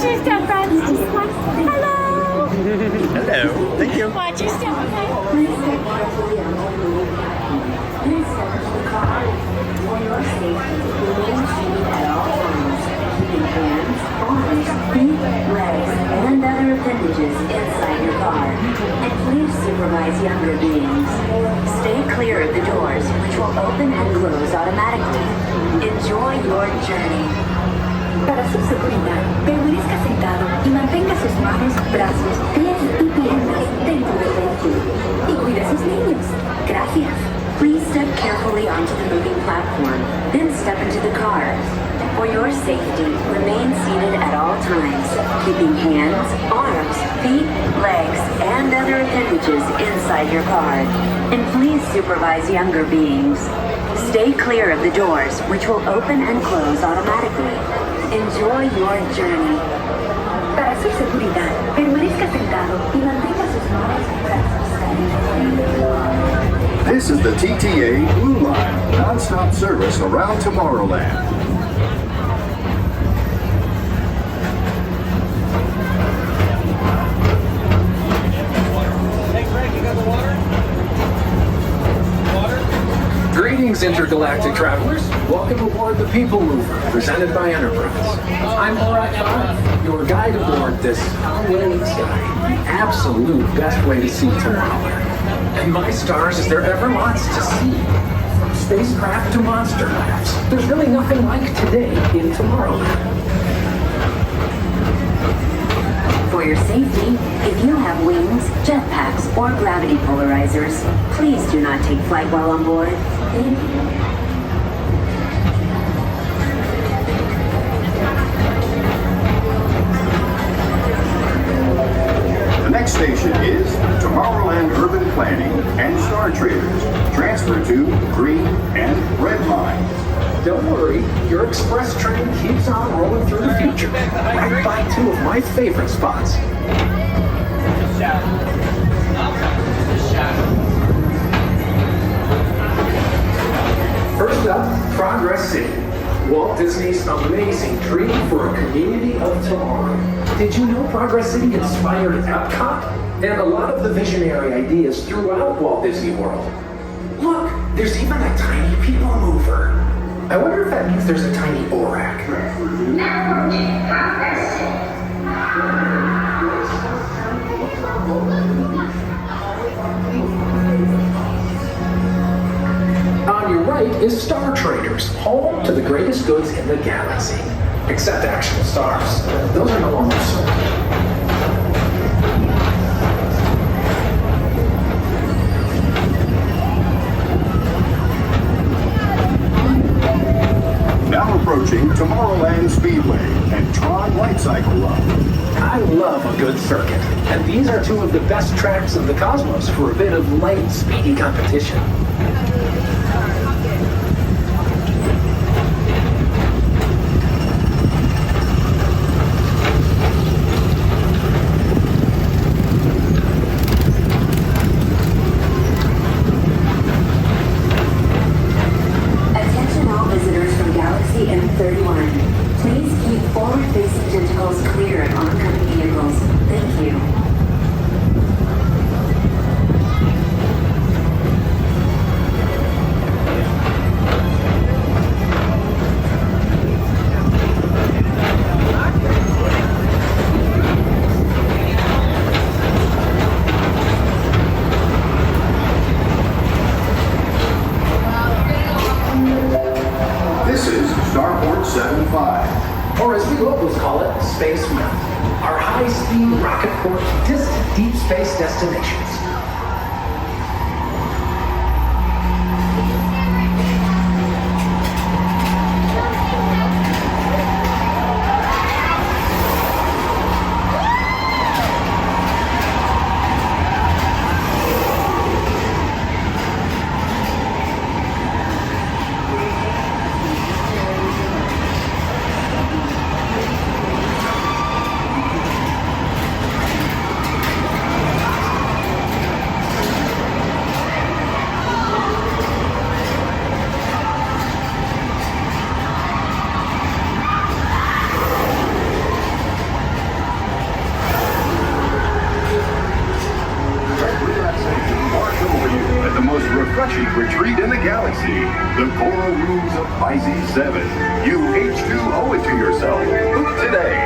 Watch your step, friends. Hello. Hello. Thank you. Watch your step, okay? Please step carefully on the move. Please step into the car. For your safety, remain seated at all times, keeping hands, arms, feet, legs, and other appendages inside your car. And please supervise younger beings. Stay clear of the doors, which will open and close automatically. Enjoy your journey. Para su seguridad, permanezca sentado y mantenga sus manos, brazos, pies y piernas dentro del vehículo. Y cuide a sus niños. Gracias. Please step carefully onto the moving platform, then step into the car. For your safety, remain seated at all times, keeping hands, arms, feet, legs, and other appendages inside your car. And please supervise younger beings. Stay clear of the doors, which will open and close automatically. Enjoy your journey. Para su seguridad, permanezca sentado y mantenga sus manos y brazos. This is the TTA Blue Line, non-stop service around Tomorrowland. Greetings, intergalactic travelers. Welcome aboard the PeopleMover, presented by Enterprise. I'm Borat 5, your guide aboard this highway sky, the absolute best way to see Tomorrowland. And my stars, is there ever lots to see? From spacecraft to monster labs, there's really nothing like today in Tomorrowland. For your safety, if you have wings, jetpacks, or gravity polarizers, please do not take flight while on board. Thank you. The next station is Tomorrowland Urban Planning and Star Traders. Transfer to green and red lines. Don't worry, your express train keeps on rolling through the future, right by two of my favorite spots. First up, Progress City, Walt Disney's amazing dream for a community of tomorrow. Did you know Progress City inspired Epcot and a lot of the visionary ideas throughout Walt Disney World? Look, there's even a tiny PeopleMover. I wonder if that means there's a tiny ORAC. On your right is Star Traders, home to the greatest goods in the galaxy. Except actual stars. Those are no longer sold. Now approaching Tomorrowland Speedway and Tron Light Cycle Run. I love a good circuit, and these are two of the best tracks in the cosmos for a bit of light, speedy competition. Attention all visitors from Galaxy M31. Please keep forward-facing tentacles clear of oncoming vehicles. Thank you. This is Starport 75. Or as we locals call it, Space Mountain. Our high-speed rocket port to distant deep space destinations. 7. You H2O it to yourself. Book today.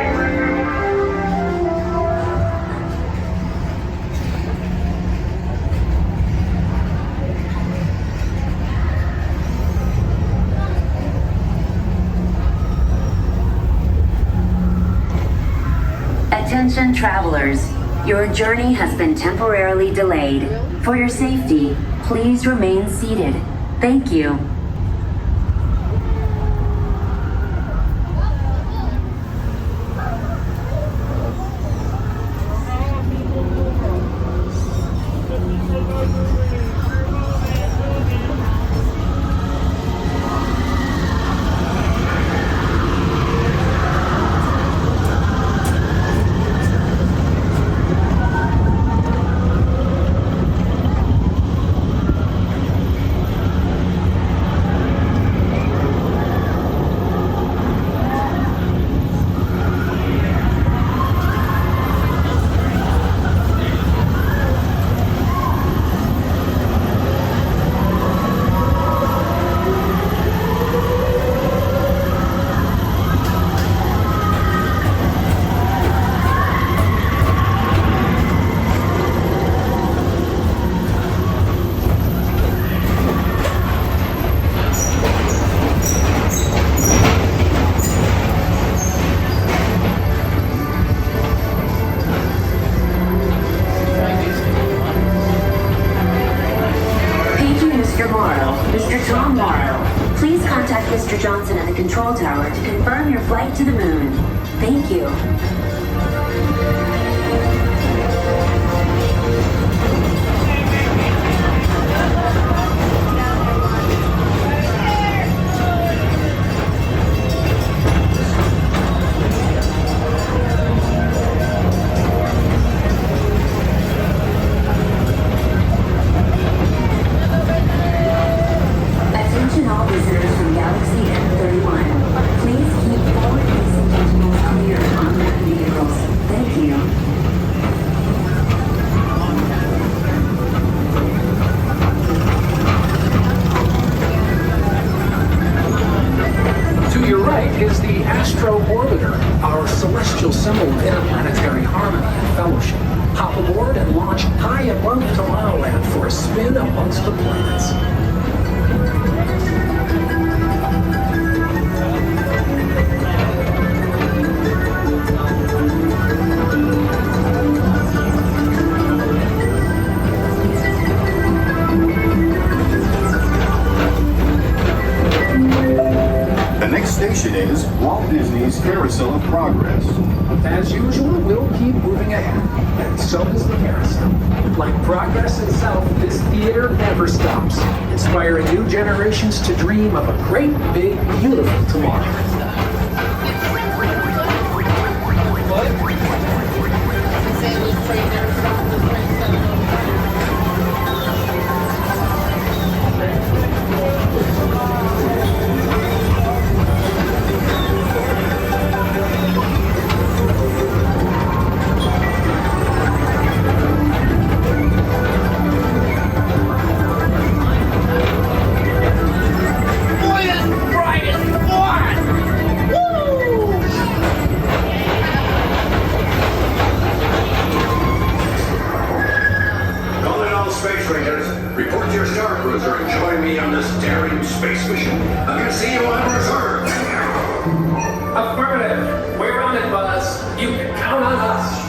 Attention travelers, your journey has been temporarily delayed. For your safety, please remain seated. Thank you. Mr. Johnson at the control tower to confirm your flight to the moon. Thank you. Attention all visitors from Galaxy M31. Please keep forward-facing vehicles clear on unmanned vehicles. Thank you. To your right is the Astro Orbiter, our celestial symbol of interplanetary harmony and fellowship. Hop aboard and launch high above Tomorrowland for a spin amongst the planets. The next station is Walt Disney's Carousel of Progress. As usual, we'll keep moving ahead, and so does the carousel. Like progress itself, this theater never stops, inspiring new generations to dream of a great, big, beautiful tomorrow. Space Rangers, report to your Star Cruiser and join me on this daring space mission. I'm gonna see you on reserve. Affirmative. We're on it, Buzz. You can count on us.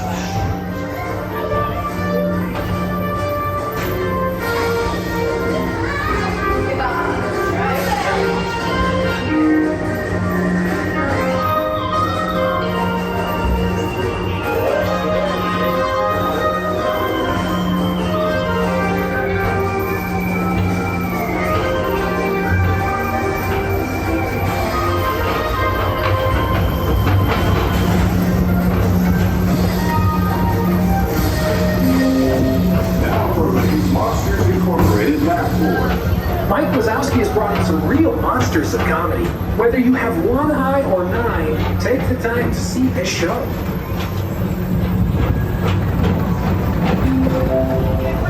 Monsters Incorporated Laugh Board. Mike Wazowski has brought in some real monsters of comedy. Whether you have one eye or nine, take the time to see this show.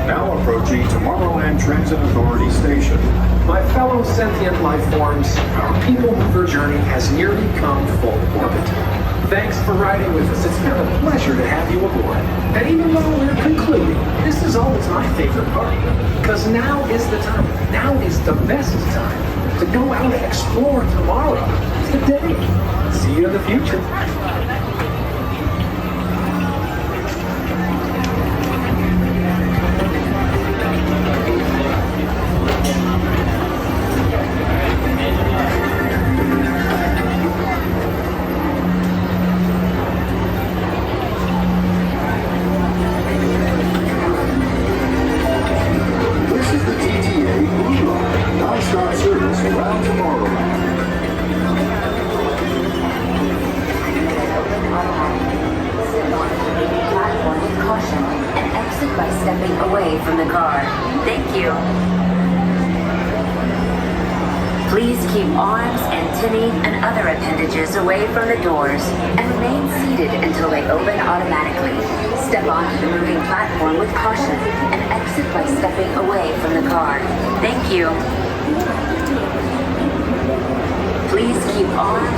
Now approaching Tomorrowland Transit Authority Station. My fellow sentient life forms, our People Mover journey has nearly come full orbit. Thanks for riding with us. It's been a pleasure to have you aboard. And even though we're concluding, this is always my favorite part. Because now is the time. Now is the best time to go out and explore tomorrow. Today. See you in the future. This is the TTA Blue Line, non-stop service around Tomorrowland. Platform with caution and exit by stepping away from the car. Thank you. Please keep arms, antennae, and other appendages away from the doors and remain seated until they open automatically. Step onto the moving platform with caution and exit by stepping away from the car. Thank you. Please keep arms,